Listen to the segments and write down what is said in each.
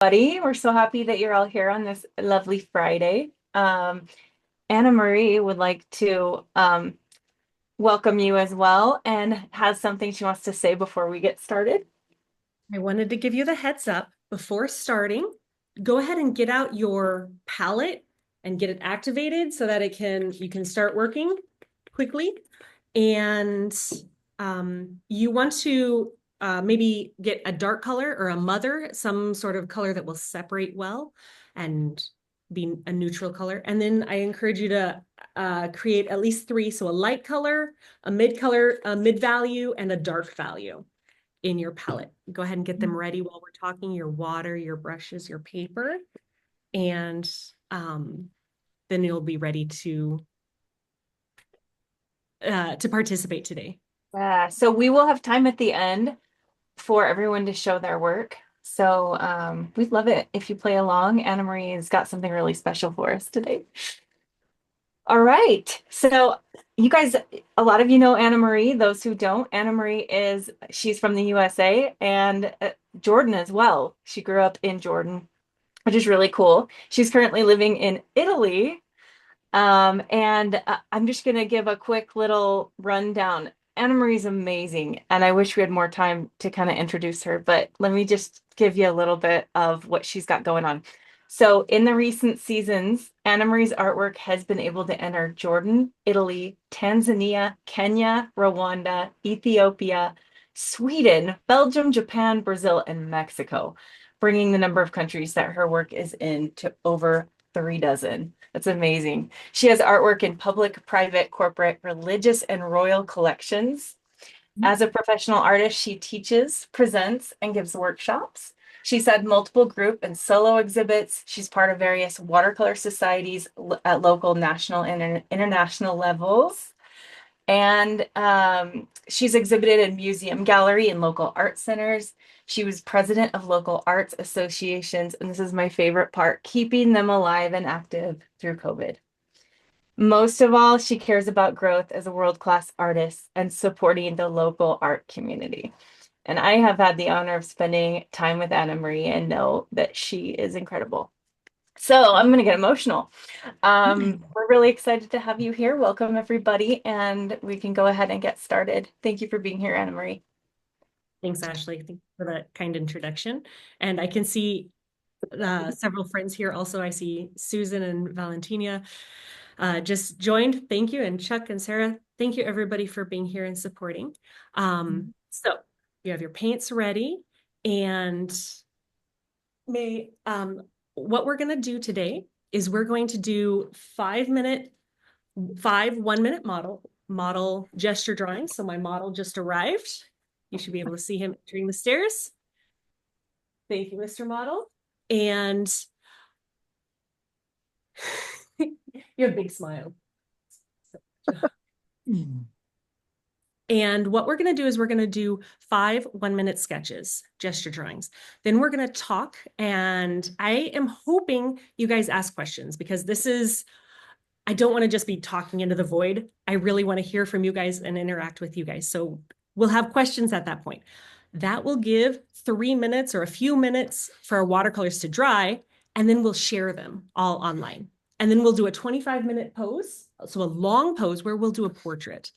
Buddy, we're so happy that you're all here on this lovely Friday. Anna Marie would like to welcome you as well and has something she wants to say before we get started. I wanted to give you the heads up before starting. Go ahead and get out your palette and get it activated so that you can start working quickly. And you want to maybe get a dark color or a mother, some sort of color that will separate well and be a neutral color. And then I encourage you to create at least three. So a light color, a mid value, and a dark value in your palette. Go ahead and get them ready while we're talking, your water, your brushes, your paper, and then you'll be ready to participate today. So we will have time at the end for everyone to show their work. So we'd love it if you play along. Anna Marie has got something really special for us today. All right. So you guys, a lot of you know Anna Marie. Those who don't, Anna Marie she's from the USA and Jordan as well. She grew up in Jordan, which is really cool. She's currently living in Italy. And I'm just going to give a quick little rundown. Anna Marie's amazing, and I wish we had more time to kind of introduce her, but let me just give you a little bit of what she's got going on. So, in the recent seasons, Anna Marie's artwork has been able to enter Jordan, Italy, Tanzania, Kenya, Rwanda, Ethiopia, Sweden, Belgium, Japan, Brazil, and Mexico, bringing the number of countries that her work is in to over 3 dozen. That's amazing. She has artwork in public, private, corporate, religious, and royal collections. As a professional artist, she teaches, presents, and gives workshops. She's had multiple group and solo exhibits. She's part of various watercolor societies at local, national, and international levels. And she's exhibited in museum gallery and local art centers. She was president of local arts associations. And this is my favorite part, keeping them alive and active through COVID. Most of all, she cares about growth as a world-class artist and supporting the local art community. And I have had the honor of spending time with Anna Marie and know that she is incredible. So I'm going to get emotional. We're really excited to have you here. Welcome, everybody. And we can go ahead and get started. Thank you for being here, Anna Marie. Thanks, Ashley. Thank you for that kind introduction. And I can see several friends here. Also, I see Susan and Valentina just joined. Thank you. And Chuck and Sarah, thank you everybody for being here and supporting. So you have your paints ready, and may what we're going to do today is we're going to do 1 minute model gesture drawings. So my model just arrived. You should be able to see him entering the stairs. Thank you, Mr. Model. And you have a big smile. And what we're going to do is we're going to do 5 1-minute sketches, gesture drawings. Then we're going to talk, and I am hoping you guys ask questions because I don't want to just be talking into the void. I really want to hear from you guys and interact with you guys. So we'll have questions at that point. That will give 3 minutes or a few minutes for our watercolors to dry, and then we'll share them all online. And then we'll do a 25-minute pose, so a long pose where we'll do a portrait.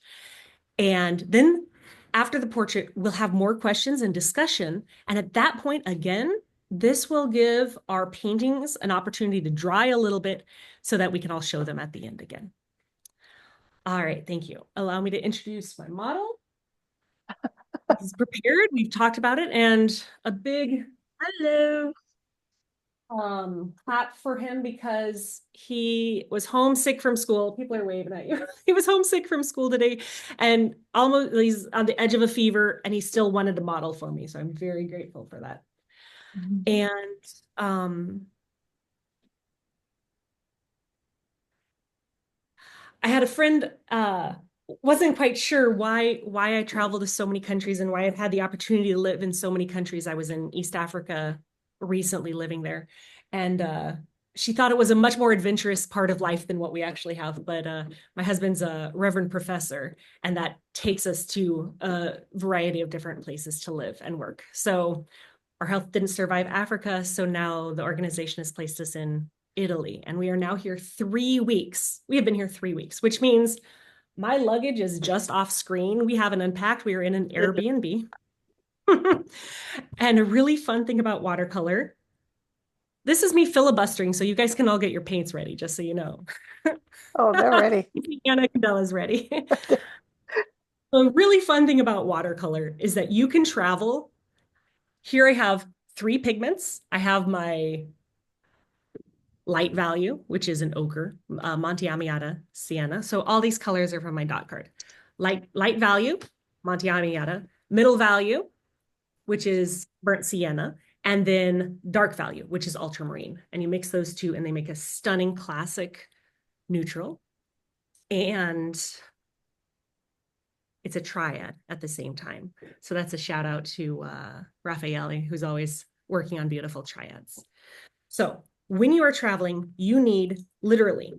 And then after the portrait, we'll have more questions and discussion. And at that point, again, this will give our paintings an opportunity to dry a little bit so that we can all show them at the end again. All right, thank you. Allow me to introduce my model. He's prepared. We've talked about it, and a big hello clap for him because he was homesick from school. People are waving at you. He was homesick from school today, and almost he's on the edge of a fever, and he still wanted to model for me. So I'm very grateful for that. And I had a friend wasn't quite sure why I traveled to so many countries and why I've had the opportunity to live in so many countries. I was in East Africa recently living there, and she thought it was a much more adventurous part of life than what we actually have. But my husband's a reverend professor, and that takes us to a variety of different places to live and work. So our health didn't survive Africa. So now the organization has placed us in Italy. And we are now here 3 weeks. We have been here 3 weeks, which means my luggage is just off screen. We haven't unpacked. We are in an Airbnb. And a really fun thing about watercolor, this is me filibustering, so you guys can all get your paints ready, just so you know. Oh, they're ready. Anna Candella's ready. A really fun thing about watercolor is that you can travel. Here I have 3 pigments. I have my light value, which is an ochre, Monte Amiata sienna. So all these colors are from my dot card. Light value, Monte Amiata. Middle value, which is burnt sienna. And then dark value, which is ultramarine. And you mix those two and they make a stunning classic neutral. And it's a triad at the same time. So that's a shout out to Raffaele, who's always working on beautiful triads. So when you are traveling, you need literally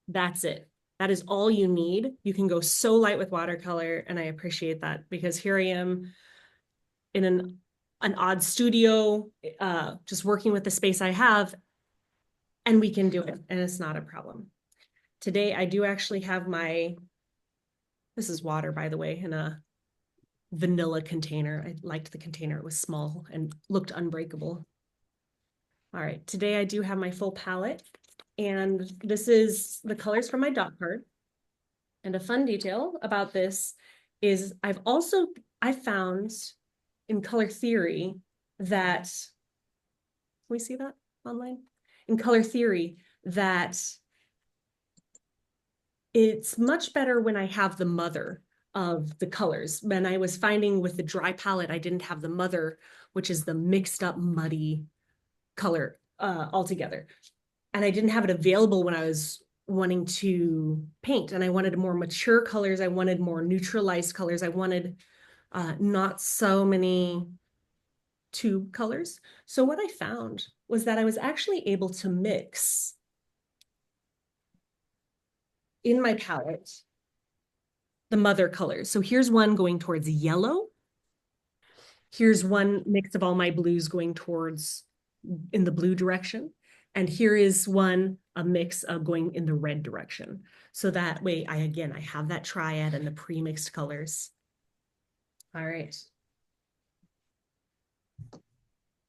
that's it. That is all you need. You can go so light with watercolor, and I appreciate that because here I am in an odd studio, just working with the space I have, and we can do it, and it's not a problem. Today, I do actually have this is water, by the way, in a vanilla container. I liked the container. It was small and looked unbreakable. All right, today I do have my full palette, and this is the colors from my dot card. And a fun detail about this is I found in color theory that, can we see that online? In color theory, that it's much better when I have the mother of the colors. When I was finding with the dry palette, I didn't have the mother, which is the mixed up muddy color altogether. And I didn't have it available when I was wanting to paint. And I wanted more mature colors. I wanted more neutralized colors. I wanted not so many tube colors. So what I found was that I was actually able to mix in my palette the mother colors. So here's one going towards yellow. Here's one mix of all my blues going towards in the blue direction. And here is one, a mix of going in the red direction. So that way, I have that triad and the pre-mixed colors. All right.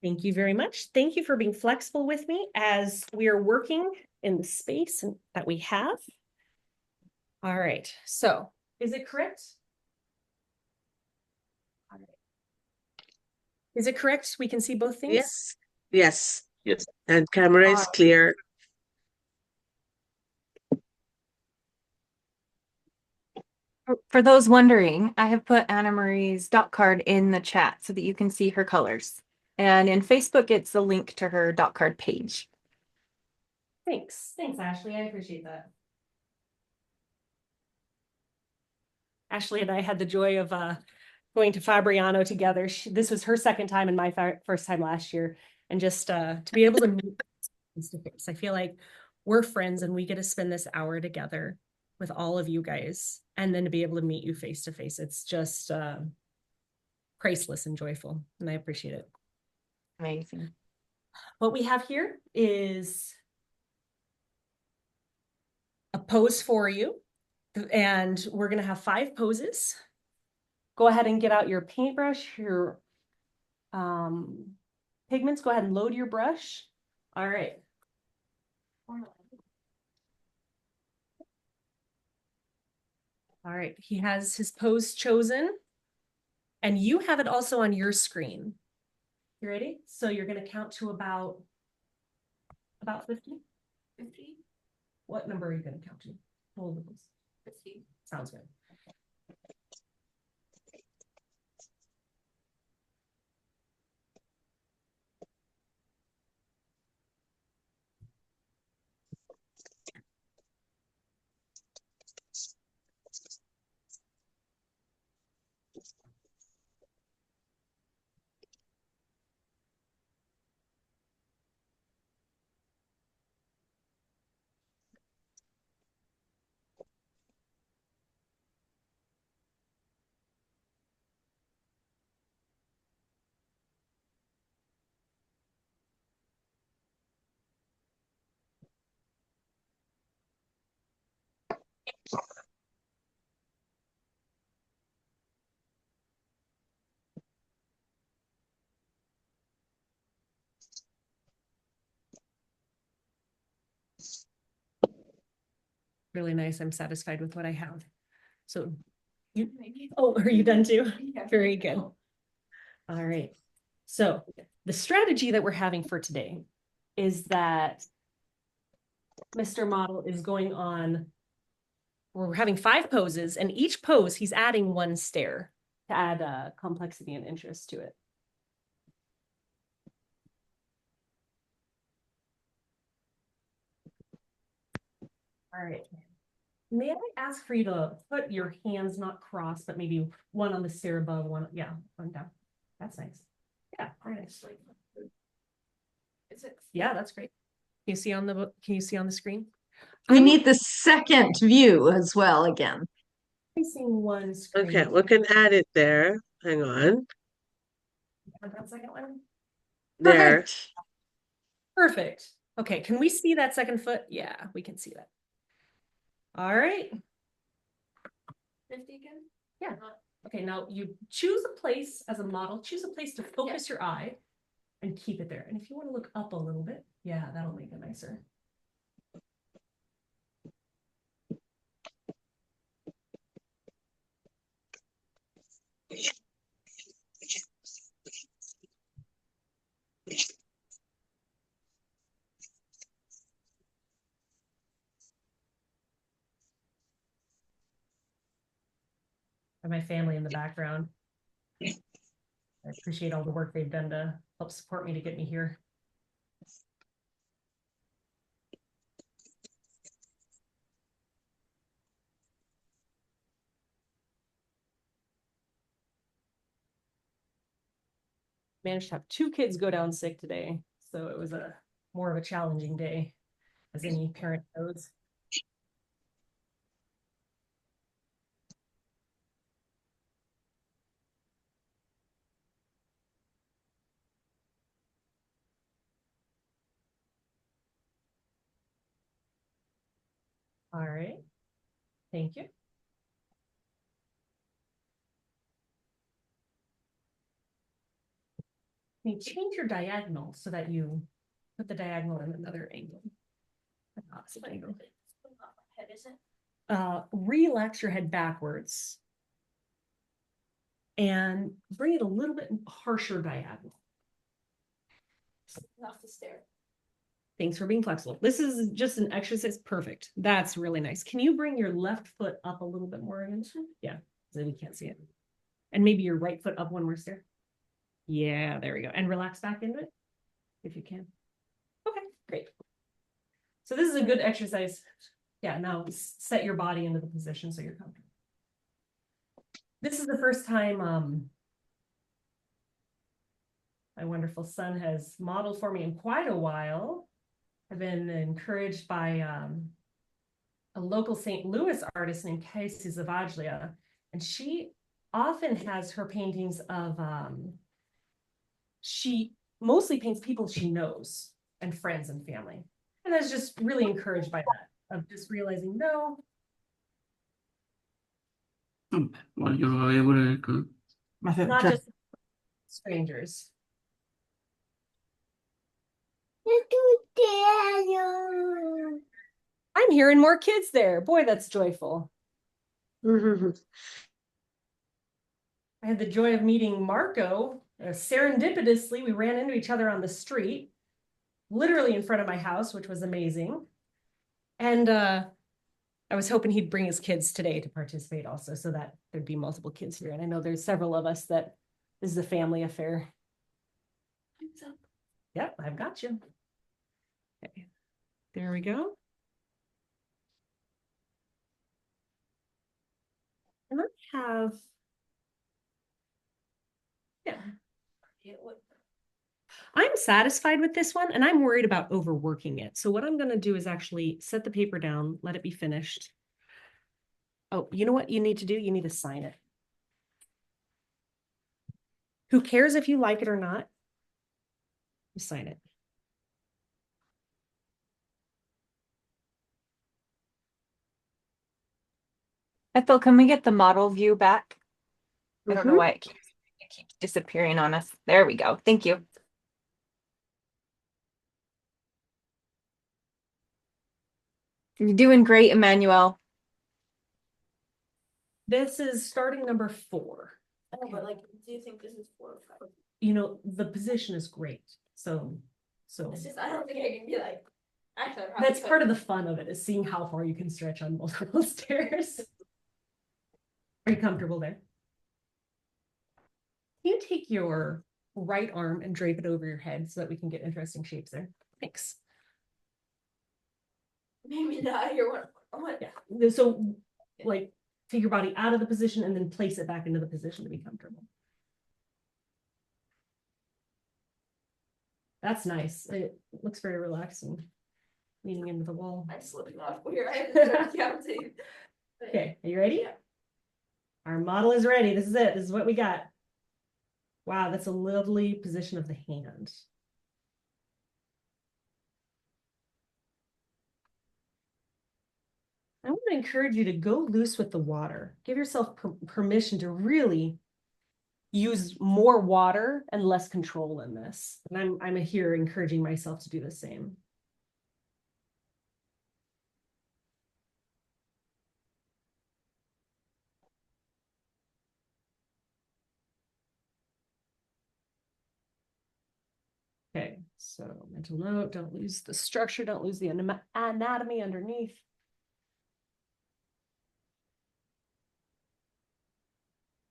Thank you very much. Thank you for being flexible with me as we are working in the space that we have. All right, so is it correct? All right. Is it correct? We can see both things? Yes. Yes. Yes. And camera is clear. For those wondering, I have put Anna Marie's dot card in the chat so that you can see her colors. And in Facebook, it's the link to her dot card page. Thanks. Thanks, Ashley. I appreciate that. Ashley and I had the joy of going to Fabriano together. This was her second time and my first time last year. And just to be able to meet face to face, I feel like we're friends and we get to spend this hour together with all of you guys. And then to be able to meet you face to face, it's just priceless and joyful. And I appreciate it. Amazing. What we have here is a pose for you. And we're going to have 5 poses. Go ahead and get out your paintbrush, your pigments. Go ahead and load your brush. All right. All right. He has his pose chosen. And you have it also on your screen. You ready? So you're going to count to about 50? 50? What number are you going to count to? Hold those. 50. Sounds good. really nice. I'm satisfied with what I have. So you, oh, are you done too? Very good. All right. So the strategy that we're having for today is that Mr. Model is going on, we're having 5 poses, and each pose he's adding 1 stair to add complexity and interest to it. All right. May I ask for you to put your hands not crossed, but maybe one on the stair above, one, yeah, one down. That's nice. Yeah, very nice. Yeah, that's great. Can you see on the screen? We I'm need the second view as well again. facing one screen. Okay, we can add it there. Hang on. That second one. There. Perfect. Perfect. Okay, can we see that second foot? Yeah, we can see that. All right. 50 again? Yeah. Okay, now you choose a place as a model, choose a place to focus your eye and keep it there. And if you want to look up a little bit, yeah, that'll make it nicer. And my family in the background. I appreciate all the work they've done to help support me to get me here. Managed to have 2 kids go down sick today, so it was a more of a challenging day, as any parent knows. All right, thank you. You change your diagonal so that you put the diagonal in another angle. An opposite angle. Relax your head backwards and bring it a little bit harsher diagonal. Off the stair. Thanks for being flexible. This is just an exercise. Perfect. That's really nice. Can you bring your left foot up a little bit more? Yeah, so we can't see it. And maybe your right foot up one more stair. Yeah, there we go. And relax back into it if you can. Okay, great. So this is a good exercise. Yeah, now set your body into the position so you're comfortable. This is the first time my wonderful son has modeled for me in quite a while. I've been encouraged by a local St. Louis artist named Casey Zavaglia, and she often has her paintings of, she mostly paints people she knows and friends and family. And I was just really encouraged by that, of just realizing, no. Not just strangers. I'm hearing more kids there. Boy, that's joyful. I had the joy of meeting Marco. Serendipitously, we ran into each other on the street, literally in front of my house, which was amazing. And I was hoping he'd bring his kids today to participate also, so that there'd be multiple kids here. And I know there's several of us that this is a family affair. Yep, I've got you. Okay, there we go. And I have, yeah. I'm satisfied with this one, and I'm worried about overworking it. So what I'm going to do is actually set the paper down, let it be finished. Oh, you know what you need to do? You need to sign it. Who cares if you like it or not? You sign it. Ethel, can we get the model view back? I don't know why it keeps disappearing on us. There we go. Thank you. You're doing great, Emmanuel. This is starting number 4. Oh, but like, do you think this is 4 or 5? You know, the position is great. So It's just, I don't think I can be like, actually, I probably that's could. part of the fun of it, is seeing how far you can stretch on multiple stairs. Are you comfortable there? Can you take your right arm and drape it over your head so that we can get interesting shapes there? Thanks. Maybe not. Here, what? Yeah. So, like, take your body out of the position and then place it back into the position to be comfortable. That's nice. It looks very relaxing, leaning into the wall. I'm slipping off here. I have to start counting. Okay, are you ready? Yeah. Our model is ready. This is it. This is what we got. Wow, that's a lovely position of the hand. I want to encourage you to go loose with the water. Give yourself permission to really use more water and less control in this. And I'm here encouraging myself to do the same. Okay, so mental note, don't lose the structure, don't lose the anatomy underneath.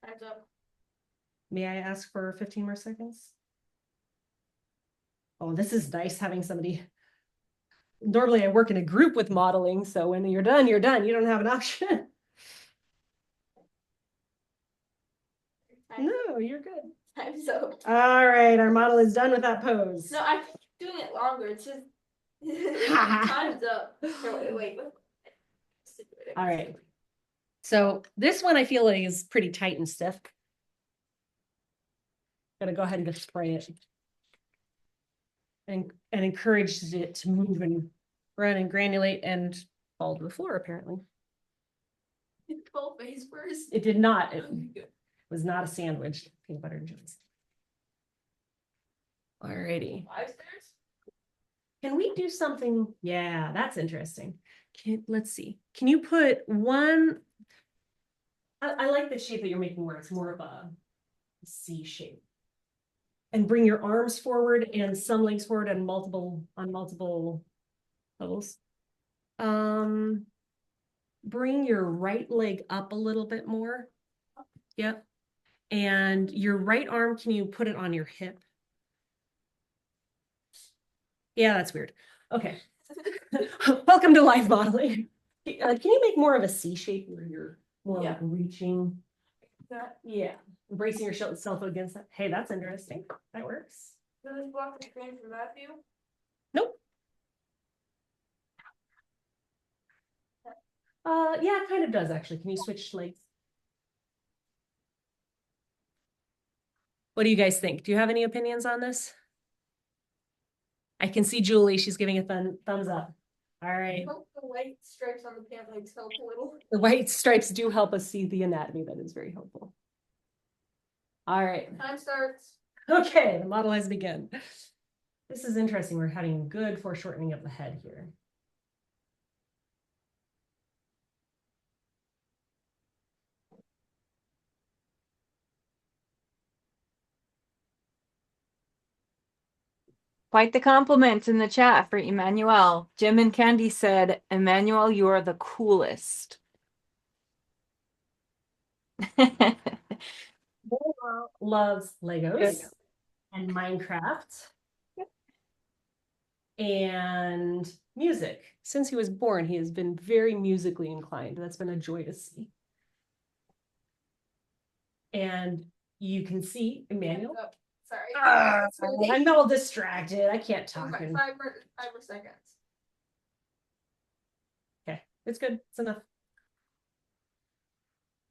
Time's up. May I ask for 15 more seconds? Oh, this is nice having somebody. Normally I work in a group with modeling, so when you're done, you're done. You don't have an option. No, you're good. Time's up. All right, our model is done with that pose. No, I keep doing it longer. It's just time's up. Here, wait. All right. So this one I feel like is pretty tight and stiff. Gonna go ahead and just spray it. And encourage it to move and run and granulate and fall to the floor, apparently. Did it fall face first? It did not. It Okay, good. was not a sandwich. Peanut butter and jelly. Alrighty. 5 stairs? Can we do something? Yeah, that's interesting. Let's see. Can you put one? I like the shape that you're making where it's more of a C shape. And bring your arms forward and some legs forward on multiple levels. Bring your right leg up a little bit more. Yep. And your right arm, can you put it on your hip? Yeah, that's weird. Okay. Welcome to live modeling. Can you make more of a C shape where you're more like reaching? Yeah. Embracing yourself against that. Hey, that's interesting. That works. Does this block the screen from that view? Nope. Yeah, it kind of does actually. Can you switch legs? What do you guys think? Do you have any opinions on this? I can see Julie. She's giving a thumbs up. All right. I hope the white stripes on the pant legs help a little. The white stripes do help us see the anatomy. That is very helpful. All right. Time starts. Okay, the model has begun. This is interesting. We're having good foreshortening of the head here. Quite the compliments in the chat for Emmanuel. Jim and Candy said, Emmanuel, you are the coolest. Loves Legos and Minecraft and music. Since he was born, he has been very musically inclined. That's been a joy to see. And you can see Emmanuel. Sorry. I'm all distracted. I can't talk. 5 more seconds. Okay, it's good. It's enough.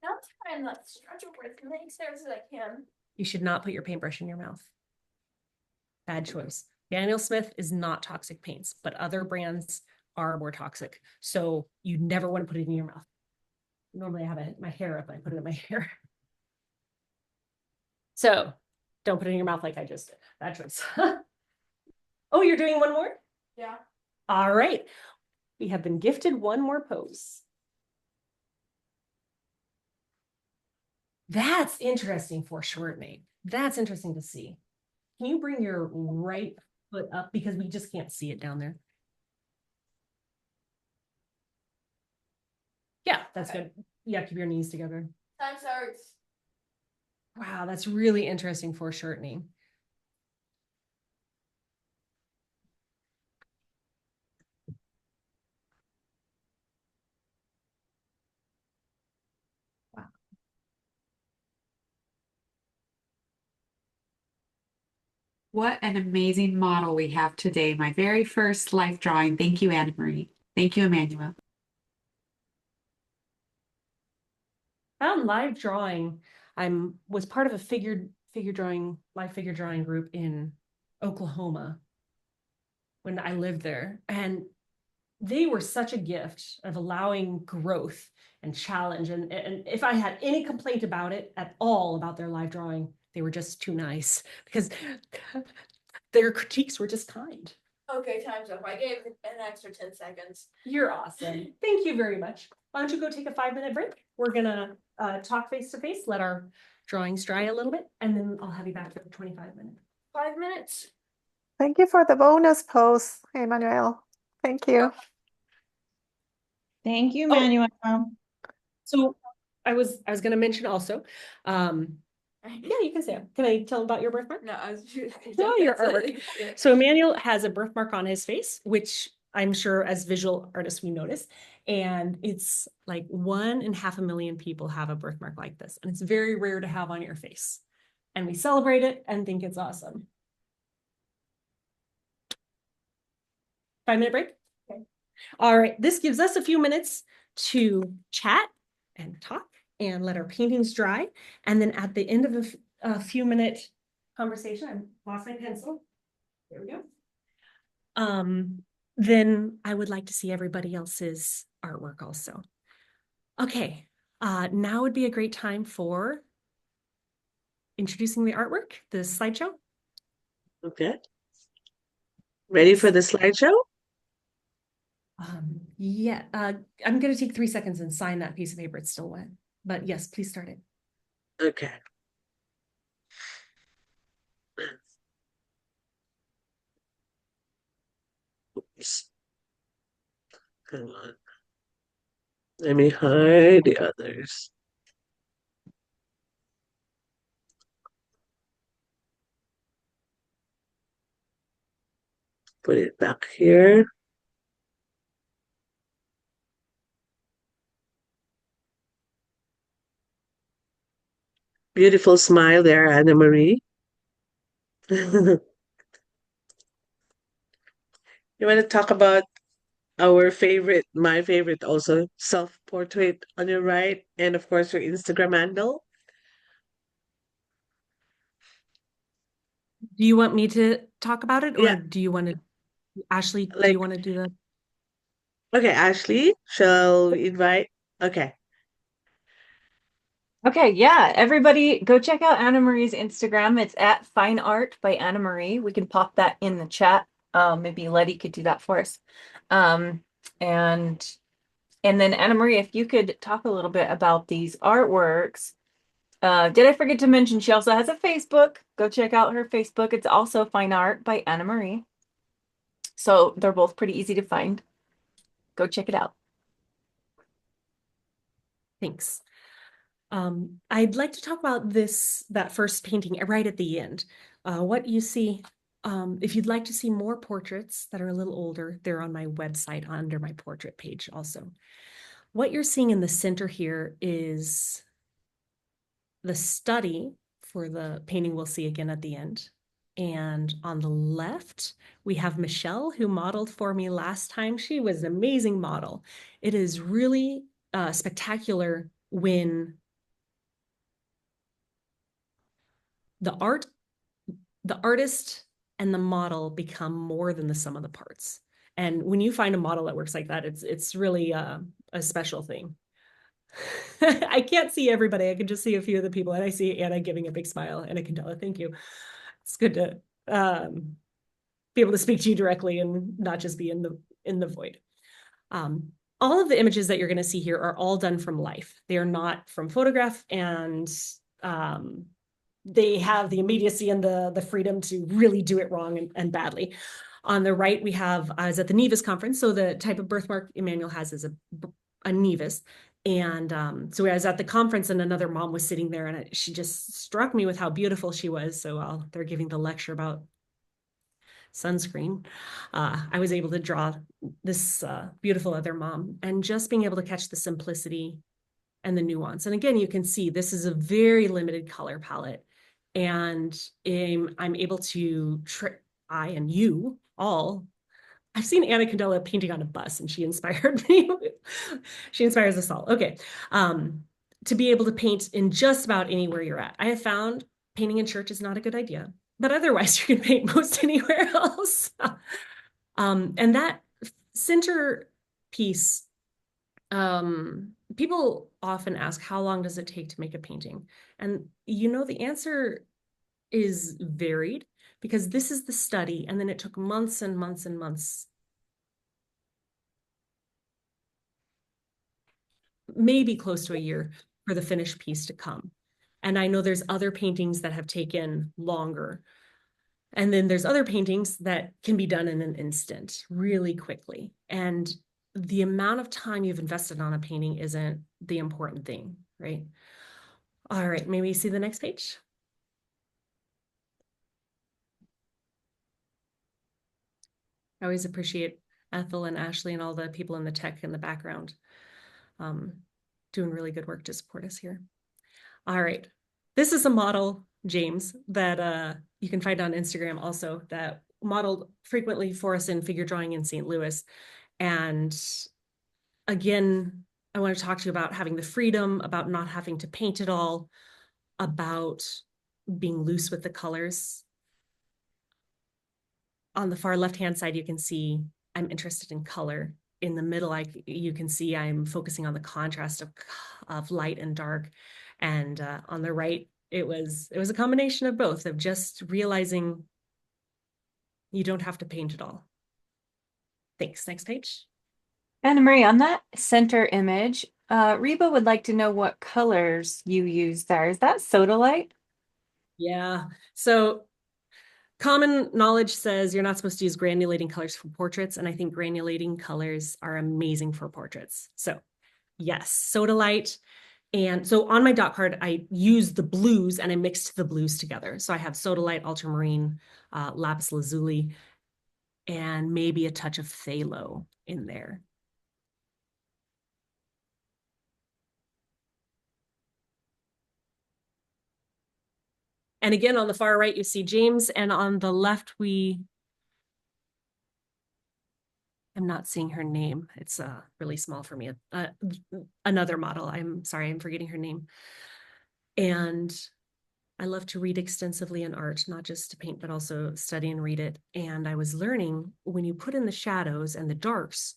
Now I'm trying not to stretch over as many stairs as I can. You should not put your paintbrush in your mouth. Bad choice. Daniel Smith is not toxic paints, but other brands are more toxic. So you never want to put it in your mouth. Normally I have my hair up, I put it in my hair. So don't put it in your mouth like I just did. Bad choice. Oh, you're doing one more? Yeah. All right. we have been gifted one more pose. That's interesting for shortening. That's interesting to see. Can you bring your right foot up because we just can't see it down there? Yeah, that's good. Yeah, keep your knees together. Time starts. Wow, that's really interesting for shortening. Wow. What an amazing model we have today. My very first life drawing. Thank you, Anna Marie. Thank you, Emmanuel. Found live drawing. Was part of a live figure drawing group in Oklahoma when I lived there. And they were such a gift of allowing growth and challenge. And if I had any complaint about it at all about their live drawing, they were just too nice because their critiques were just kind. Okay, time's up. I gave an extra 10 seconds. You're awesome. Thank you very much. Why don't you go take a 5-minute break? We're gonna talk face to face, let our drawings dry a little bit, and then I'll have you back for 25 minutes. 5 minutes. Thank you for the bonus pose, Emmanuel. Thank you. Thank you, Oh. Manuel. So I was gonna mention also, yeah, you can say it. Can I tell them about your birthmark? No, I was No, your artwork. So Emmanuel has a birthmark on his face, which I'm sure as visual artists we notice. And it's like 1.5 million people have a birthmark like this. And it's very rare to have on your face. And we celebrate it and think it's awesome. 5-minute break? Okay. All right, this gives us a few minutes to chat and talk and let our paintings dry. And then at the end of a few minute conversation, I lost my pencil. There we go. Then I would like to see everybody else's artwork also. Okay, now would be a great time for introducing the artwork, the slideshow. Okay. Ready for the slideshow? Yeah, I'm gonna take 3 seconds and sign that piece of paper. It's still wet, but yes, please start it. Okay. Oops. Hang on. Let me hide the others. Put it back here. Beautiful smile there, Anna Marie. You want to talk about my favorite also, self-portrait on your right, and of course your Instagram handle? Do you want me to talk about it, or Yeah. do you want to, Ashley, do Like- you want to do the? Okay, Ashley, shall we invite? Okay. Okay, yeah, everybody go check out Anna Marie's Instagram. It's at Fine Art by Anna Marie. We can pop that in the chat. Maybe Letty could do that for us. And then Anna Marie, if you could talk a little bit about these artworks. Did I forget to mention she also has a Facebook? Go check out her Facebook. It's also Fine Art by Anna Marie. So they're both pretty easy to find. Go check it out. Thanks. I'd like to talk about that first painting right at the end. What you see, if you'd like to see more portraits that are a little older, they're on my website under my portrait page also. What you're seeing in the center here is the study for the painting we'll see again at the end. And on the left, we have Michelle, who modeled for me last time. She was an amazing model. It is really spectacular when the artist and the model become more than the sum of the parts. And when you find a model that works like that, it's really a special thing. I can't see everybody. I can just see a few of the people, and I see Anna giving a big smile, and I can tell her thank you. It's good to be able to speak to you directly and not just be in the void. All of the images that you're going to see here are all done from life. They are not from photograph, and they have the immediacy and the freedom to really do it wrong and badly. On the right, we have, I was at the Nevis conference. So the type of birthmark Emmanuel has is a Nevis. And so I was at the conference and another mom was sitting there, and she just struck me with how beautiful she was. So while they're giving the lecture about sunscreen, I was able to draw this beautiful other mom, and just being able to catch the simplicity and the nuance. And again, you can see this is a very limited color palette, and I'm able to I and you all. I've seen Anna Candela painting on a bus, and she inspired me. She inspires us all. Okay. To be able to paint in just about anywhere you're at. I have found painting in church is not a good idea, but otherwise you can paint most anywhere else. And that center piece, people often ask, how long does it take to make a painting? And the answer is varied, because this is the study, and then it took months and months and months, maybe close to a year, for the finished piece to come. And I know there's other paintings that have taken longer. And then there's other paintings that can be done in an instant, really quickly. And the amount of time you've invested on a painting isn't the important thing, right? All right, maybe you see the next page. I always appreciate Ethel and Ashley and all the people in the tech in the background, doing really good work to support us here. All right, this is a model, James, that you can find on Instagram also, that modeled frequently for us in figure drawing in St. Louis. And again, I want to talk to you about having the freedom, about not having to paint it all, about being loose with the colors. On the far left-hand side, you can see I'm interested in color. In the middle, you can see I'm focusing on the contrast of light and dark. And on the right, it was a combination of both, of just realizing you don't have to paint it all. Thanks. Next page. Anna Marie, on that center image, Reba would like to know what colors you use there. Is that sodalite? Yeah. So common knowledge says you're not supposed to use granulating colors for portraits, and I think granulating colors are amazing for portraits. So yes, sodalite. And so on my dot card, I use the blues and I mixed the blues together. So I have sodalite, ultramarine, lapis lazuli, and maybe a touch of phthalo in there. And again, on the far right, you see James, and on the left, I'm not seeing her name. It's really small for me. Another model. I'm sorry, I'm forgetting her name. And I love to read extensively in art, not just to paint, but also study and read it. And I was learning, when you put in the shadows and the darks,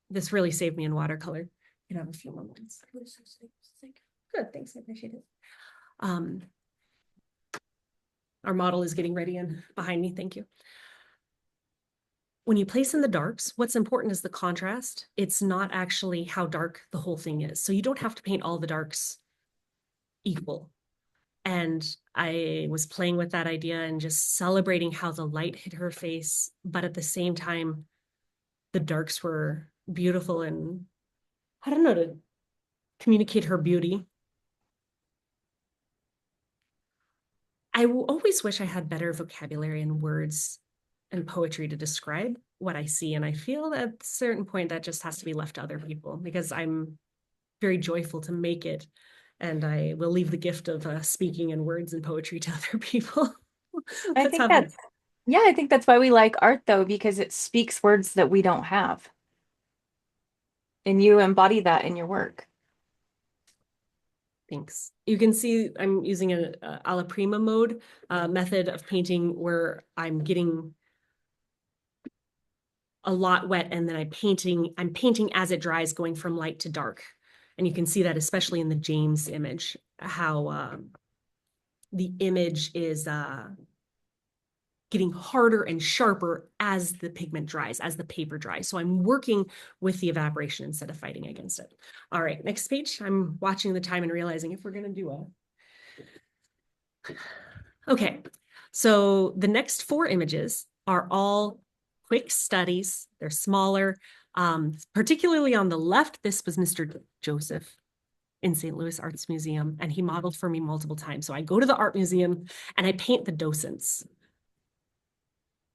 this really saved me in watercolor. You can have a few moments. Good, thanks, I appreciate it. Our model is getting ready and behind me, thank you. When you place in the darks, what's important is the contrast. It's not actually how dark the whole thing is. So you don't have to paint all the darks equal. And I was playing with that idea and just celebrating how the light hit her face, but at the same time, the darks were beautiful, and I don't know, to communicate her beauty. I always wish I had better vocabulary and words and poetry to describe what I see. And I feel at a certain point that just has to be left to other people, because I'm very joyful to make it. And I will leave the gift of speaking in words and poetry to other people. I think that's why we like art, though, because it speaks words that we don't have. And you embody that in your work. Thanks. You can see I'm using a alla prima mode method of painting, where I'm getting a lot wet, and then I'm painting as it dries, going from light to dark. And you can see that especially in the James image, how the image is getting harder and sharper as the pigment dries, as the paper dries. So I'm working with the evaporation instead of fighting against it. All right, next page. I'm watching the time and realizing if we're going to do a... Okay, so the next 4 images are all quick studies. They're smaller. Particularly on the left, this was Mr. Joseph in St. Louis Arts Museum, and he modeled for me multiple times. So I go to the art museum and I paint the docents.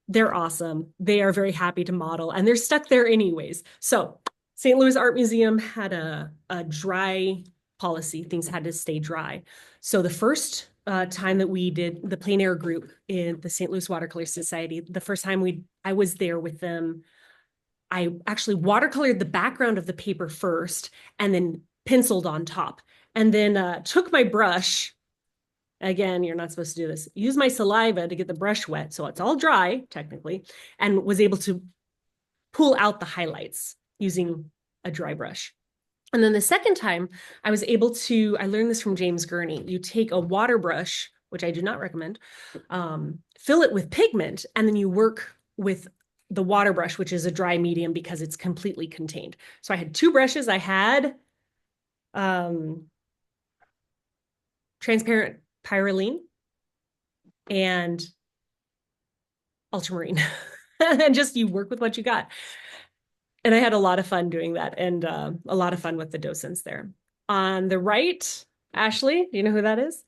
They're awesome. They are very happy to model, and they're stuck there anyways. So St. Louis Art Museum had a dry policy. Things had to stay dry. So the first time that we did the plein air group in the St. Louis Watercolor Society, the first time I was there with them, I actually watercolored the background of the paper first and then penciled on top, and then took my brush. Again, you're not supposed to do this. Use my saliva to get the brush wet, so it's all dry, technically, and was able to pull out the highlights using a dry brush. And then the second time, I was able to, I learned this from James Gurney. You take a water brush, which I do not recommend, fill it with pigment, and then you work with the water brush, which is a dry medium because it's completely contained. So I had 2 brushes. I had transparent pyrroline and ultramarine. And just you work with what you got. And I had a lot of fun doing that, and a lot of fun with the docents there. On the right, Ashley, do you know who that is?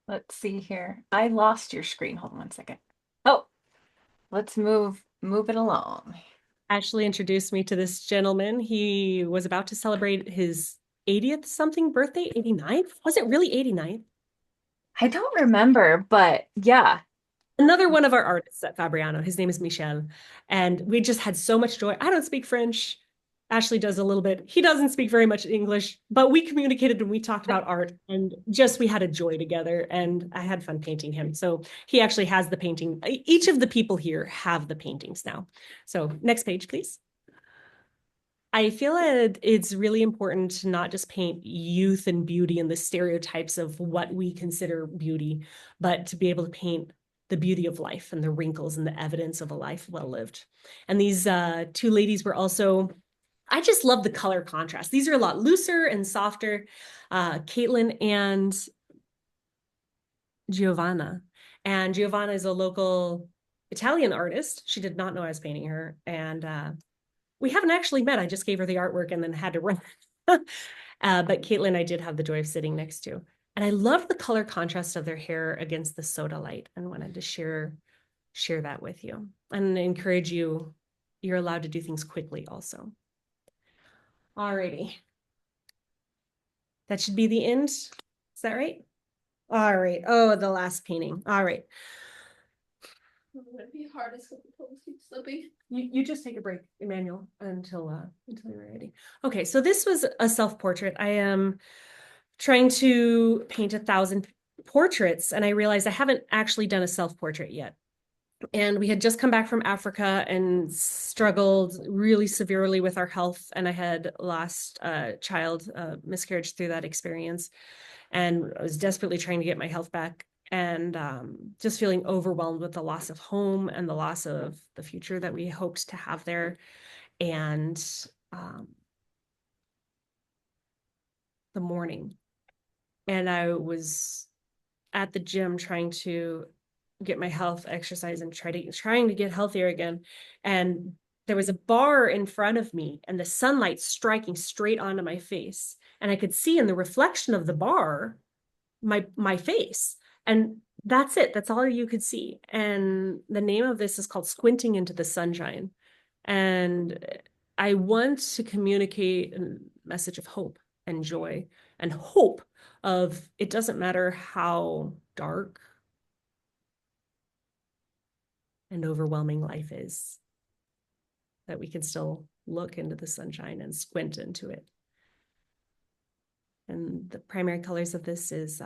Let's see here. I lost your screen. Hold on one second. Oh, let's move it along. Ashley introduced me to this gentleman. He was about to celebrate his 80th something birthday, 89th? Was it really 89th? I don't remember, but yeah. Another one of our artists at Fabriano. His name is Michel. And we just had so much joy. I don't speak French. Ashley does a little bit. He doesn't speak very much English, but we communicated and we talked about art, and just we had a joy together, and I had fun painting him. So he actually has the painting. Each of the people here have the paintings now. So next page, please. I feel it's really important to not just paint youth and beauty and the stereotypes of what we consider beauty, but to be able to paint the beauty of life and the wrinkles and the evidence of a life well lived. And these 2 ladies were also, I just love the color contrast. These are a lot looser and softer. Caitlin and Giovanna. And Giovanna is a local Italian artist. She did not know I was painting her. And we haven't actually met. I just gave her the artwork and then had to run. But Caitlin, I did have the joy of sitting next to. And I love the color contrast of their hair against the soda light, and wanted to share that with you and encourage you. You're allowed to do things quickly also. Alrighty. That should be the end. Is that right? All right. Oh, the last painting. All right. It'd be hard as slipping. You just take a break, Emmanuel, until you're ready. Okay, so this was a self-portrait. I am trying to paint 1,000 portraits, and I realized I haven't actually done a self-portrait yet. And we had just come back from Africa and struggled really severely with our health, and I had lost a child, miscarriage through that experience, and I was desperately trying to get my health back, and just feeling overwhelmed with the loss of home and the loss of the future that we hoped to have there. And the morning, and I was at the gym trying to get my health, exercise, and trying to get healthier again. And there was a bar in front of me, and the sunlight striking straight onto my face, and I could see in the reflection of the bar my face, and that's it. That's all you could see. And the name of this is called Squinting into the Sunshine. And I want to communicate a message of hope and joy, and hope of it doesn't matter how dark and overwhelming life is, that we can still look into the sunshine and squint into it. And the primary colors of this is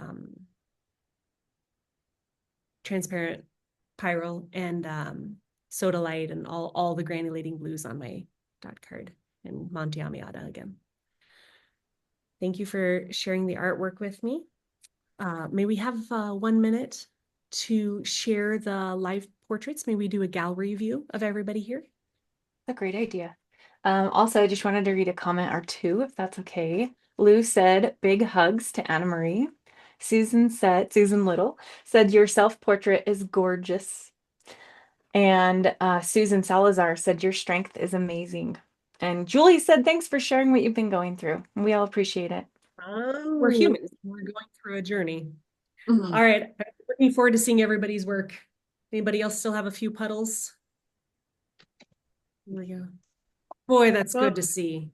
transparent pyrrole and soda light, and all the granulating blues on my dot card, and Monte Amiata again. Thank you for sharing the artwork with me. May we have 1 minute to share the live portraits? May we do a gallery view of everybody here? A great idea. Also, I just wanted to read a comment or two, if that's okay. Lou said, big hugs to Anna Marie. Susan Little said, your self-portrait is gorgeous. And Susan Salazar said, your strength is amazing. And Julie said, thanks for sharing what you've been going through. We all appreciate it. We're humans. We're going through a journey. Mhm. All right. I'm looking forward to seeing everybody's work. Anybody else still have a few puddles? Here we go. Boy, that's good to see.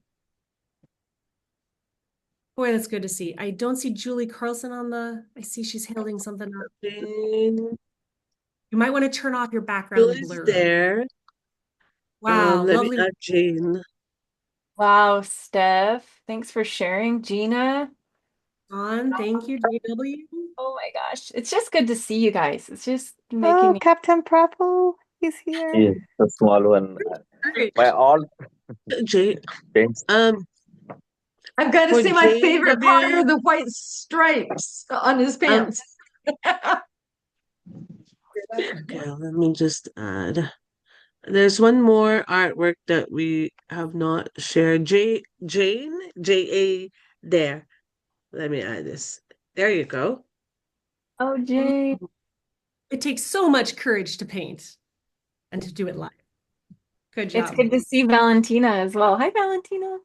Boy, that's good to see. I don't see Julie Carlson on the, I see she's holding something up. Jane, You might want to turn off your background Julie's blur. there. Wow, Let me lovely. add Jane. Wow, Steph, thanks for sharing. Gina, On. Thank you, JW. oh my gosh, it's just good to see you guys. It's just making Oh, me. Captain Prabu is here. Yes, the small one. Courage. My all Jane, friends. I've got to for say, my favorite part are JW, the white stripes on his pants. okay, let me just add. There's one more artwork that we have not shared. Jane, J-A, there. Let me add this. There you go. Oh, Jay. It takes so much courage to paint and to do it live. Good It's job. good to see Valentina as well. Hi, Valentina.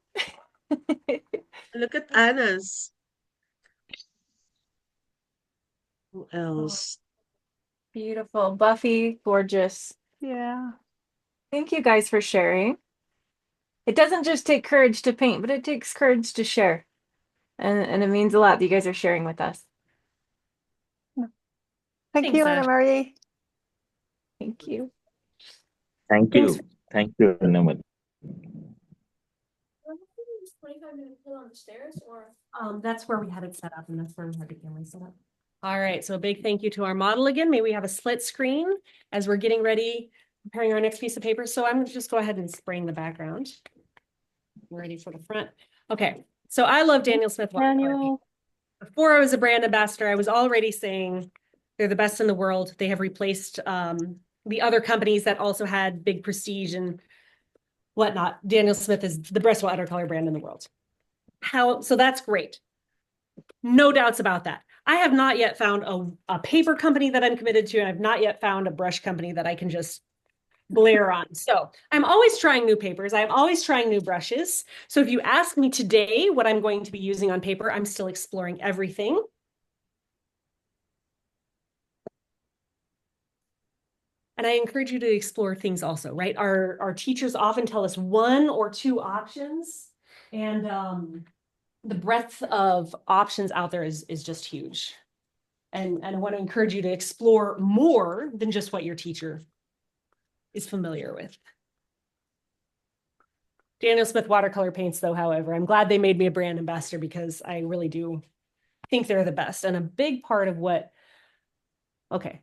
Look at Anna's. Who else? Beautiful. Buffy, gorgeous. Yeah. Thank you guys for sharing. It doesn't just take courage to paint, but it takes courage to share. And it means a lot that you guys are sharing with us. Thank Thanks, you, Ash. Anna Marie. Thank you. Thank Thanks. you. Thank you, Naman. 25-minute pull on the stairs, or That's where we had it set up, and that's where we had the camera set up. All right, so a big thank you to our model again. May we have a split screen as we're getting ready, preparing our next piece of paper. So I'm going to just go ahead and spraying the background. We're ready for the front. Okay, so I love Daniel Smith watercolor paint. Daniel. Before I was a brand ambassador, I was already saying they're the best in the world. They have replaced the other companies that also had big prestige and whatnot. Daniel Smith is the best watercolor brand in the world. So that's great. No doubts about that. I have not yet found a paper company that I'm committed to, and I've not yet found a brush company that I can just glare on. So I'm always trying new papers. I'm always trying new brushes. So if you ask me today what I'm going to be using on paper, I'm still exploring everything. And I encourage you to explore things also, right? Our teachers often tell us one or two options, and the breadth of options out there is just huge. And I want to encourage you to explore more than just what your teacher is familiar with. Daniel Smith watercolor paints, though, however, I'm glad they made me a brand ambassador because I really do think they're the best. And a big part of what, okay,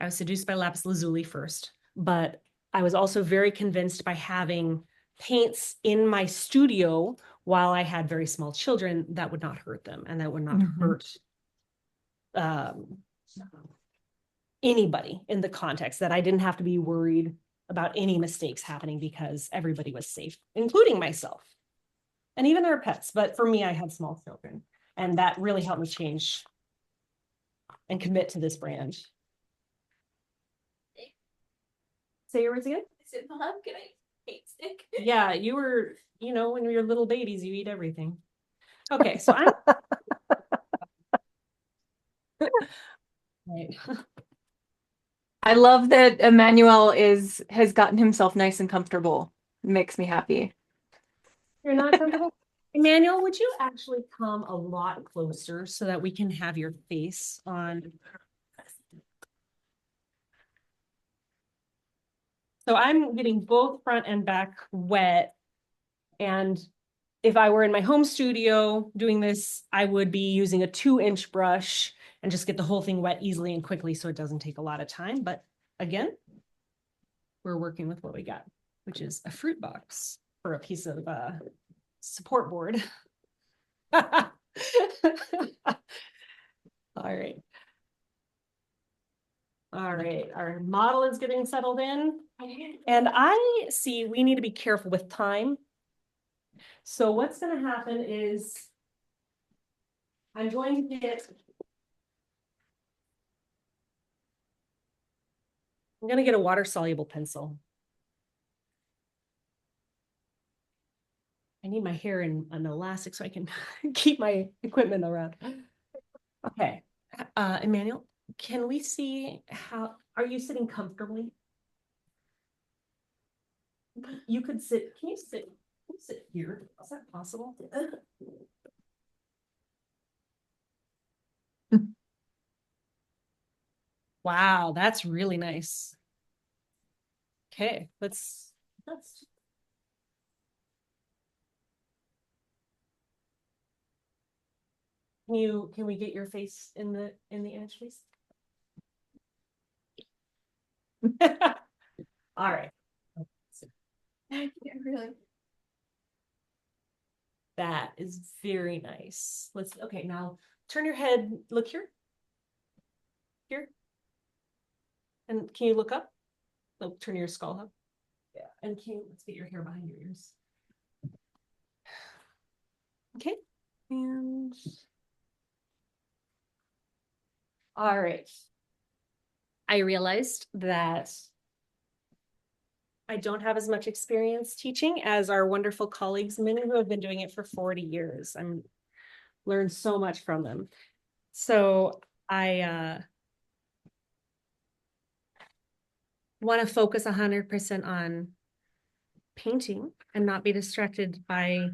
I was seduced by lapis lazuli first, but I was also very convinced by having paints in my studio while I had very small children that would not hurt them and that would not hurt anybody in the context, that I didn't have to be worried about any mistakes happening because everybody was safe, including myself and even our pets. But for me, I had small children, and that really helped me change and commit to this brand. Say your words again. I said, Mom, can I paint stick? Yeah, you were, when we were little babies, you eat everything. Okay, so I'm right. I love that Emmanuel has gotten himself nice and comfortable. It makes me happy. You're not comfortable? Emmanuel, would you actually come a lot closer so that we can have your face on? So I'm getting both front and back wet. And if I were in my home studio doing this, I would be using a 2-inch brush and just get the whole thing wet easily and quickly so it doesn't take a lot of time. But again, we're working with what we got, which is a fruit box for a piece of support board. All right. All right, our model is getting settled in. And I see we need to be careful with time. So what's going to happen is I'm going to get, I'm going to get a water soluble pencil. I need my hair in an elastic so I can keep my equipment around. Okay, Emmanuel, can we see how, are you sitting comfortably? You could sit, can you sit here? Is that possible? Wow, that's really nice. Okay, let's can we get your face in the image, please? All right. Really? That is very nice. Okay, now turn your head, look here. Here. And can you look up? Like turn your skull up. Yeah. And let's get your hair behind your ears. Okay. And all right. I realized that I don't have as much experience teaching as our wonderful colleagues, many who have been doing it for 40 years. I'm learned so much from them. So I want to focus 100% on painting and not be distracted by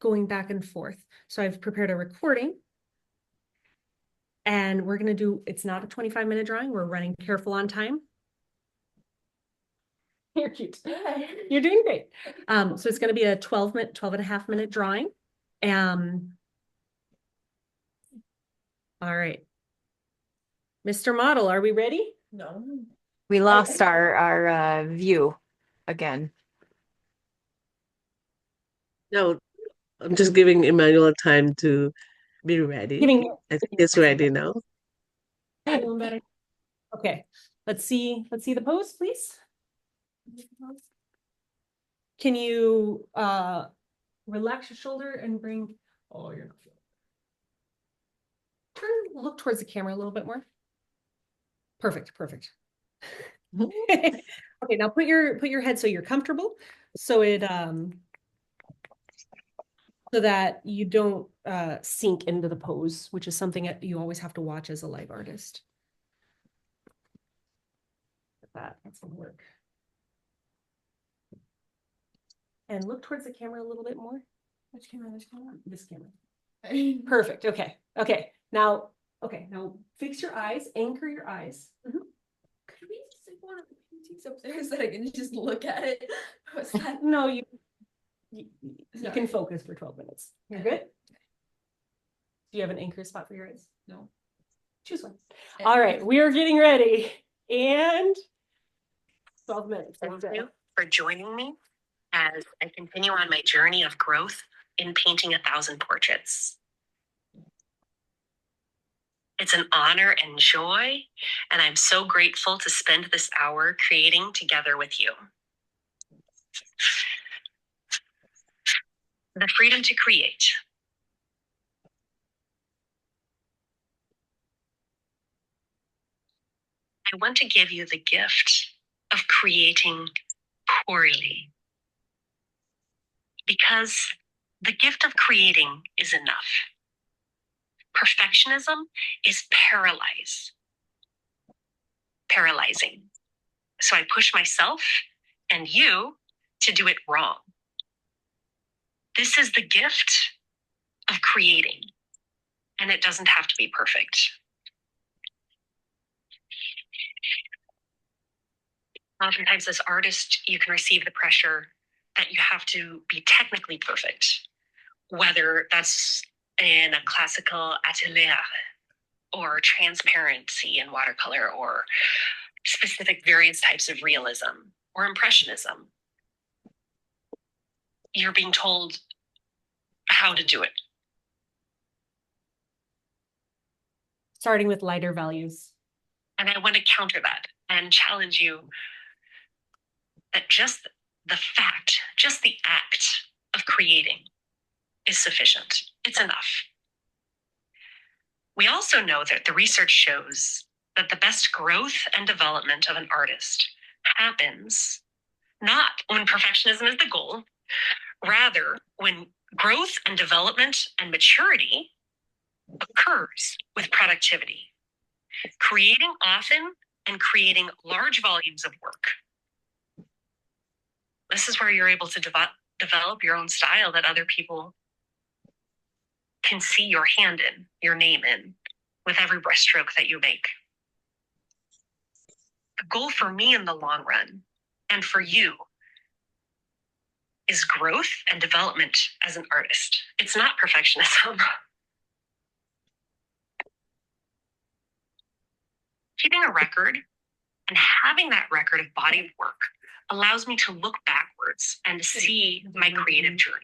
going back and forth. So I've prepared a recording and we're going to do, it's not a 25-minute drawing. We're running careful on time. You're cute. You're doing great. So it's going to be a 12 and a half minute drawing. All right. Mr. Model, are we ready? No. We lost our view again. No, I'm just giving Emmanuel time to be ready. I think it's ready now. Feeling better. Okay, let's see the pose, please. Can you relax your shoulder and bring, oh, you're not feeling. Look towards the camera a little bit more. Perfect. Okay, now put your head so you're comfortable. So it so that you don't sink into the pose, which is something that you always have to watch as a live artist. That's gonna work. And look towards the camera a little bit more. Which camera? This camera? This camera. Perfect. Okay. Now fix your eyes, anchor your eyes. Could we stick one of the paintings upstairs so that I can just look at it? No, you can focus for 12 minutes. You're good? Do you have an anchor spot for your eyes? No. Choose one. All right, we are getting ready. And 12 minutes. Thank you for joining me as I continue on my journey of growth in painting 1,000 portraits. It's an honor and joy, and I'm so grateful to spend this hour creating together with you. The freedom to create. I want to give you the gift of creating poorly, because the gift of creating is enough. Perfectionism is paralyzing. So I push myself and you to do it wrong. This is the gift of creating, and it doesn't have to be perfect. Oftentimes as artists, you can receive the pressure that you have to be technically perfect, whether that's in a classical atelier or transparency in watercolor or specific various types of realism or impressionism. You're being told how to do it. Starting with lighter values. And I want to counter that and challenge you that just the fact, just the act of creating is sufficient. It's enough. We also know that the research shows that the best growth and development of an artist happens not when perfectionism is the goal, rather when growth and development and maturity occurs with productivity. Creating often and creating large volumes of work. This is where you're able to develop your own style that other people can see your hand in, your name in, with every brushstroke that you make. The goal for me in the long run, and for you, is growth and development as an artist. It's not perfectionism. Keeping a record and having that record of body of work allows me to look backwards and see my creative journey.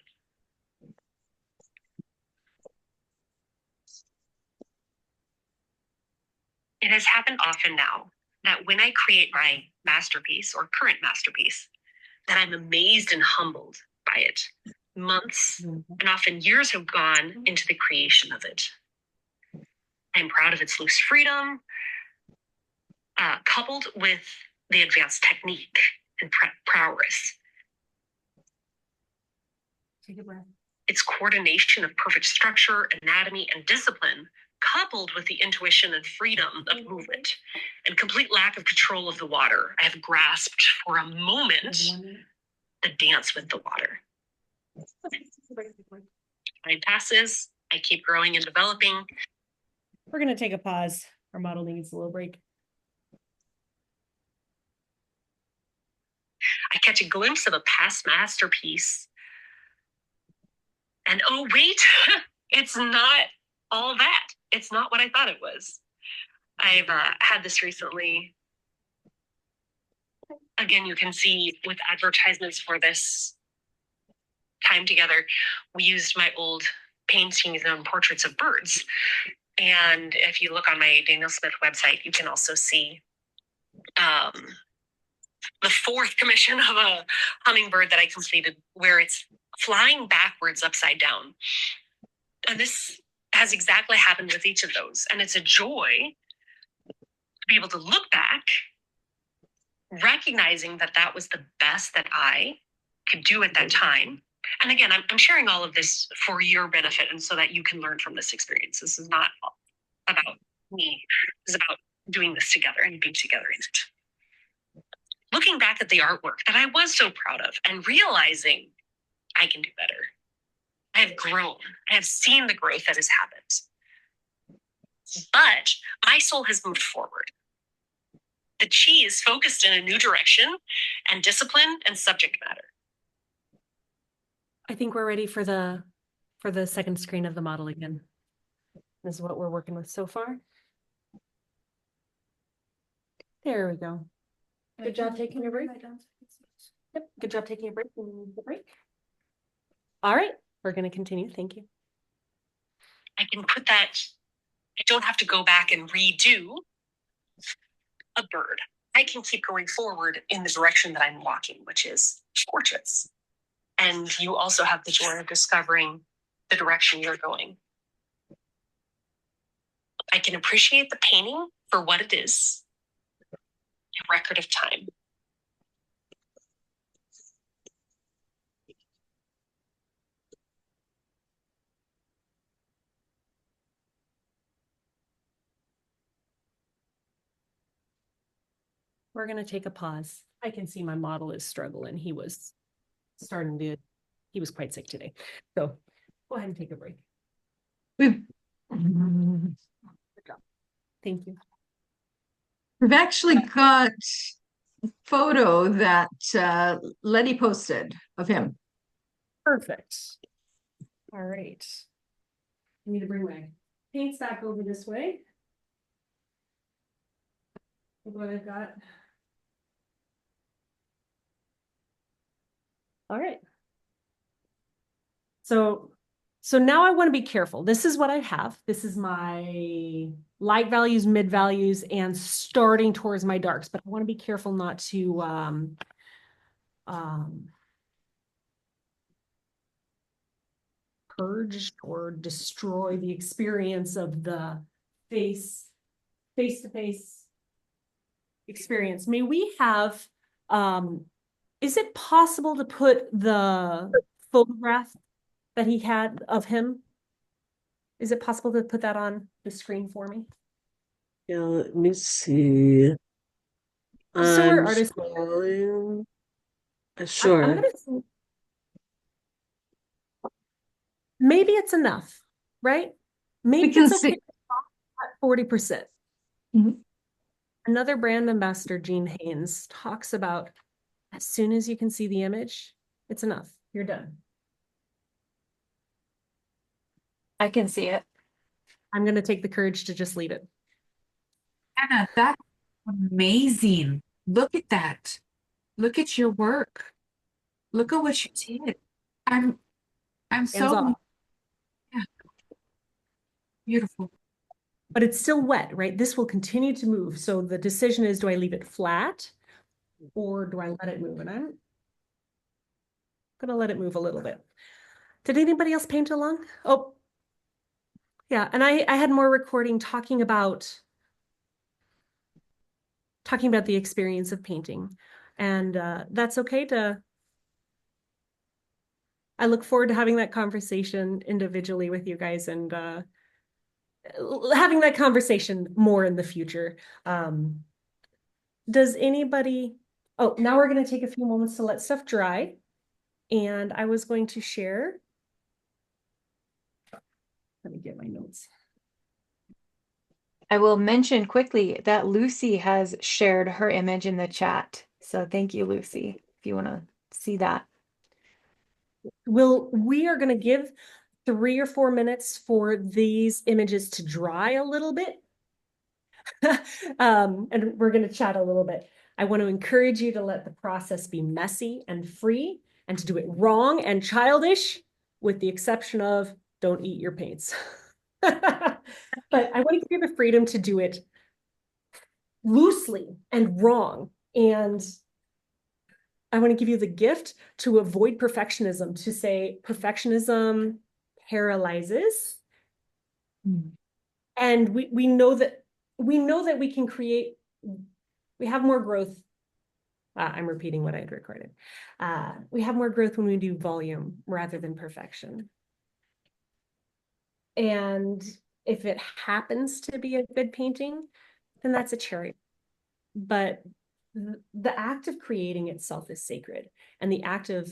It has happened often now that when I create my masterpiece or current masterpiece, that I'm amazed and humbled by it. Months and often years have gone into the creation of it. I'm proud of its loose freedom, coupled with the advanced technique and prowess. Take a breath. Its coordination of perfect structure, anatomy, and discipline, coupled with the intuition and freedom of movement and complete lack of control of the water. I have grasped for a moment the dance with the water. Time passes, I keep growing and developing. We're going to take a pause. Our model needs a little break. I catch a glimpse of a past masterpiece. And oh, wait, it's not all that. It's not what I thought it was. I've had this recently. Again, you can see with advertisements for this time together, we used my old paintings and portraits of birds. And if you look on my Daniel Smith website, you can also see the fourth commission of a hummingbird that I completed where it's flying backwards upside down. And this has exactly happened with each of those. And it's a joy to be able to look back, recognizing that that was the best that I could do at that time. And again, I'm sharing all of this for your benefit and so that you can learn from this experience. This is not about me. This is about doing this together and being together in it. Looking back at the artwork that I was so proud of and realizing I can do better. I have grown. I have seen the growth that has happened. But my soul has moved forward. The chi is focused in a new direction and discipline and subject matter. I think we're ready for the second screen of the model again. This is what we're working with so far. There we go. Good job taking a break. Yep, good job taking a break. All right, we're going to continue. Thank you. I can put that, I don't have to go back and redo a bird. I can keep going forward in the direction that I'm walking, which is portraits. And you also have the joy of discovering the direction you're going. I can appreciate the painting for what it is, a record of time. We're going to take a pause. I can see my model is struggling. He was quite sick today. So go ahead and take a break. Thank you. We've actually got a photo that Letty posted of him. Perfect. All right. I need to bring my paints back over this way. What I've got. All right. So now I want to be careful. This is what I have. This is my light values, mid values, and starting towards my darks, but I want to be careful not to purge or destroy the experience of the face-to-face experience. May we have, is it possible to put the photograph that he had of him? Is it possible to put that on the screen for me? Yeah, let me see. So we're I'm artists. scrolling. I'm Sure. gonna, maybe it's enough, right? We Maybe can it's okay see. at 40%. Mhm. Another brand ambassador, Gene Haynes, talks about as soon as you can see the image, it's enough. You're done. I can see it. I'm going to take the courage to just leave it. Anna, that's amazing. Look at that. Look at your work. Look at what you did. I'm Hands so off. yeah, beautiful. But it's still wet, right? This will continue to move. So the decision is, do I leave it flat or do I let it move? And I'm going to let it move a little bit. Did anybody else paint along? Oh, yeah. And I had more recording talking about the experience of painting. And that's okay to, I look forward to having that conversation individually with you guys and having that conversation more in the future. Does anybody, oh, now we're going to take a few moments to let stuff dry. And I was going to share, let me get my notes. I will mention quickly that Lucy has shared her image in the chat. So thank you, Lucy, if you want to see that. We are going to give 3 or 4 minutes for these images to dry a little bit. And we're going to chat a little bit. I want to encourage you to let the process be messy and free and to do it wrong and childish, with the exception of don't eat your paints. But I want to give you the freedom to do it loosely and wrong. And I want to give you the gift to avoid perfectionism, to say perfectionism paralyzes. And we know that we can create, we have more growth. I'm repeating what I had recorded. We have more growth when we do volume rather than perfection. And if it happens to be a good painting, then that's a cherry. But the act of creating itself is sacred. And the act of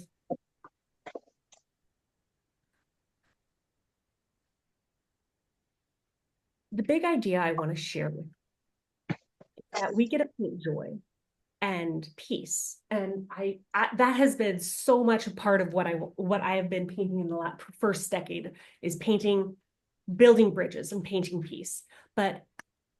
the big idea I want to share with you is that we get to paint joy and peace. And I that has been so much a part of what I have been painting in the first decade, is painting, building bridges and painting peace. But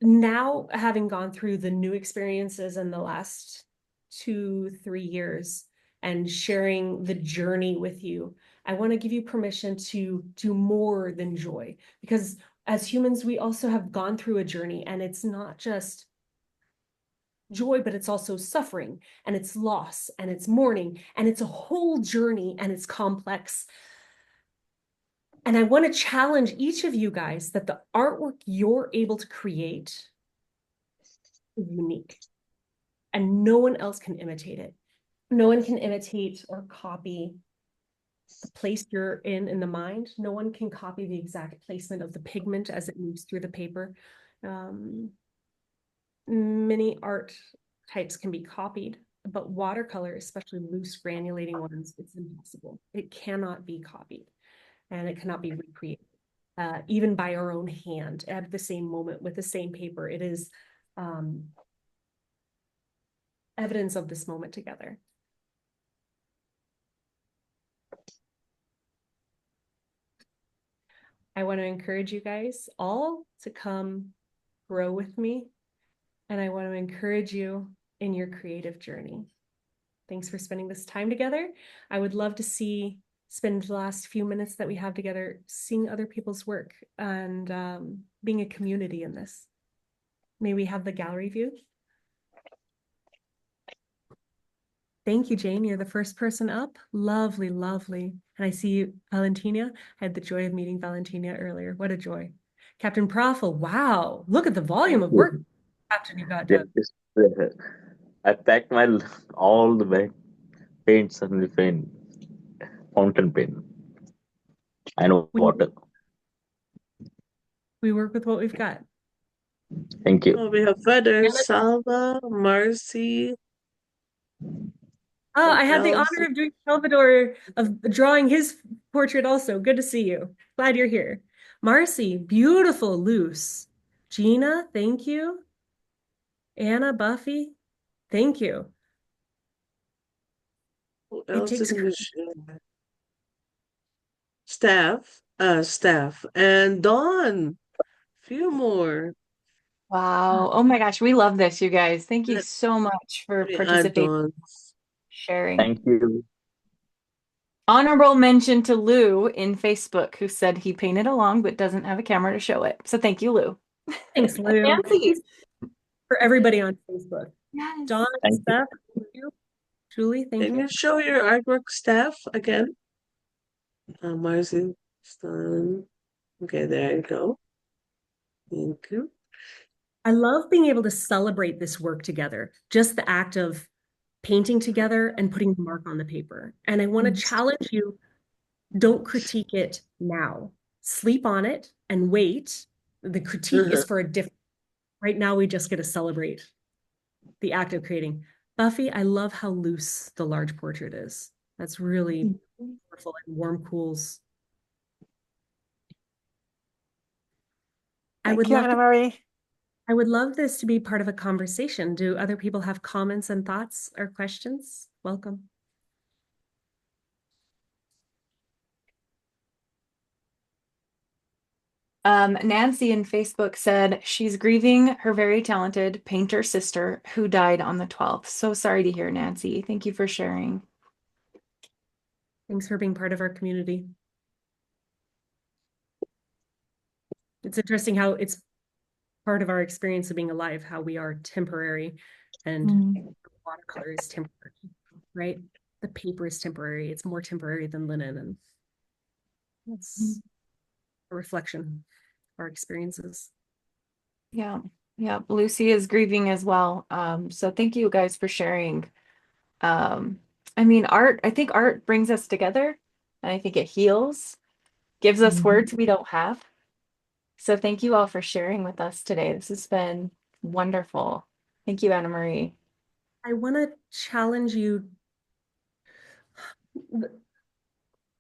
now, having gone through the new experiences in the last 2-3 years and sharing the journey with you, I want to give you permission to do more than joy, because as humans, we also have gone through a journey, and it's not just joy, but it's also suffering, and it's loss, and it's mourning, and it's a whole journey, and it's complex. And I want to challenge each of you guys that the artwork you're able to create is unique, and no one else can imitate it. No one can imitate or copy the place you're in the mind. No one can copy the exact placement of the pigment as it moves through the paper. Many art types can be copied, but watercolor, especially loose granulating ones, it's impossible. It cannot be copied, and it cannot be recreated, even by our own hand at the same moment with the same paper. It is evidence of this moment together. I want to encourage you guys all to come grow with me, and I want to encourage you in your creative journey. Thanks for spending this time together. I would love to spend the last few minutes that we have together seeing other people's work and being a community in this. May we have the gallery view? Thank you, Jane. You're the first person up. Lovely, lovely. And I see you, Valentina. I had the joy of meeting Valentina earlier. What a joy. Captain Profil, wow. Look at the volume of work, Captain, you got Yeah, done. I packed my all the bag, paints and pen, fountain pen, and We, water. we work with what we've got. Thank you. Oh, we have Feather, Salva, Marcy. Oh, I had the Elsie. honor of doing Salvador, of drawing his portrait also. Good to see you. Glad you're here. Marcy, beautiful, loose. Gina, thank you. Anna, Buffy, thank you. Who It else takes didn't we share? Steph, and Dawn. Few more. Wow. Oh my gosh, we love this, you guys. Thank you Let so much for me add participating, Dawn. sharing. Thank you. Honorable mention to Lou in Facebook, who said he painted along but doesn't have a camera to show it. So thank you, Lou. Thanks, Lou. Nancy. For everybody on Facebook. Yes. Dawn, Thank you. Steph, thank you. Julie, thank Can you. you show your artwork, Steph, again? Marcy, Stan. Okay, there you go. Thank you. I love being able to celebrate this work together, just the act of painting together and putting the mark on the paper. And I want to challenge you, don't critique it now. Sleep on it and wait. The critique is for a different, right now we just get to celebrate the act of creating. Buffy, I love how loose the large portrait is. That's really powerful and warm cools. Thank you, Anna Marie. I would love this to be part of a conversation. Do other people have comments and thoughts or questions? Welcome. Nancy in Facebook said she's grieving her very talented painter sister who died on the 12th. So sorry to hear, Nancy. Thank you for sharing. Thanks for being part of our community. It's interesting how it's part of our experience of being alive, how we are temporary and watercolor is temporary, right? The paper is temporary. It's more temporary than linen, and that's a reflection of our experiences. Yeah. Yeah. Lucy is grieving as well. So thank you guys for sharing. I mean, I think art brings us together, and I think it heals, gives us words we don't have. So thank you all for sharing with us today. This has been wonderful. Thank you, Anna Marie. I want to challenge you.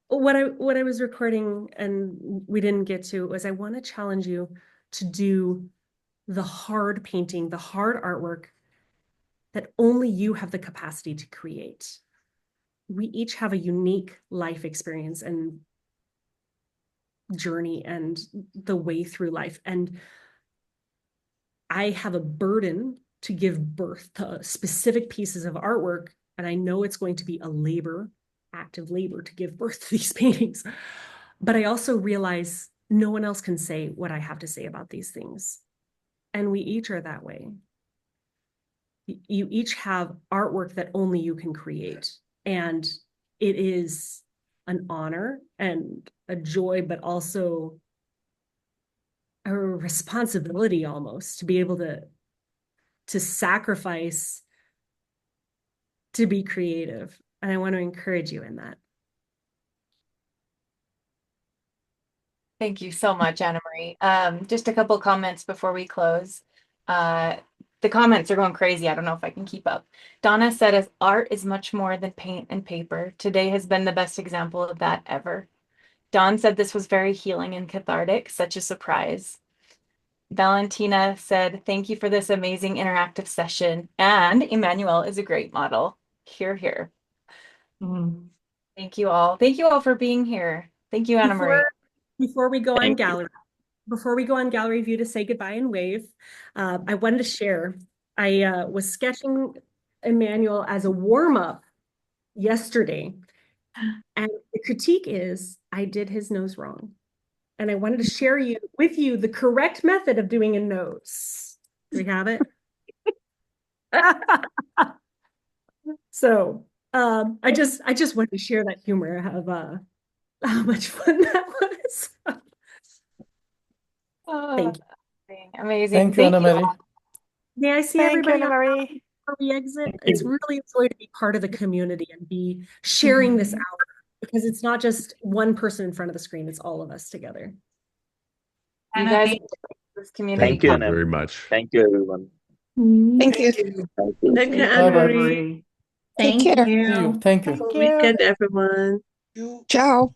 What I was recording and we didn't get to was I want to challenge you to do the hard painting, the hard artwork that only you have the capacity to create. We each have a unique life experience and journey and the way through life. And I have a burden to give birth to specific pieces of artwork. And I know it's going to be a labor, active labor to give birth to these paintings. But I also realize no one else can say what I have to say about these things. And we each are that way. You each have artwork that only you can create. And it is an honor and a joy, but also a responsibility almost to be able to sacrifice to be creative. And I want to encourage you in that. Thank you so much, Anna Marie. Just a couple comments before we close. The comments are going crazy. I don't know if I can keep up. Donna said, as art is much more than paint and paper. Today has been the best example of that ever. Dawn said this was very healing and cathartic, such a surprise. Valentina said, thank you for this amazing interactive session. And Emmanuel is a great model. Hear, hear. Thank you all. Thank you all for being here. Thank you, Anna Marie. Before we go on Thank you. gallery, before we go on gallery view to say goodbye and wave, I wanted to share. I was sketching Emmanuel as a warm-up yesterday, and the critique is I did his nose wrong, and I wanted to share with you the correct method of doing a nose. Do we have it? So I just wanted to share that humor of how much fun that was. Thank you. Amazing. Thank you, Anna Marie. May I see Thank you, everybody Anna on Marie. before we exit? Thank It's you. really a joy to be part of the community and be sharing this out because it's not just one person in front of the screen, it's all of us together. You Anna, guys, thank this community. Thank you, Anna. very much. Thank you, everyone. Thank you. Thank you. Thank you, Thank Anne Bye-bye. Marie. Take Thank care. See you. you. Thank you. Thank Good you. weekend, everyone. Ciao.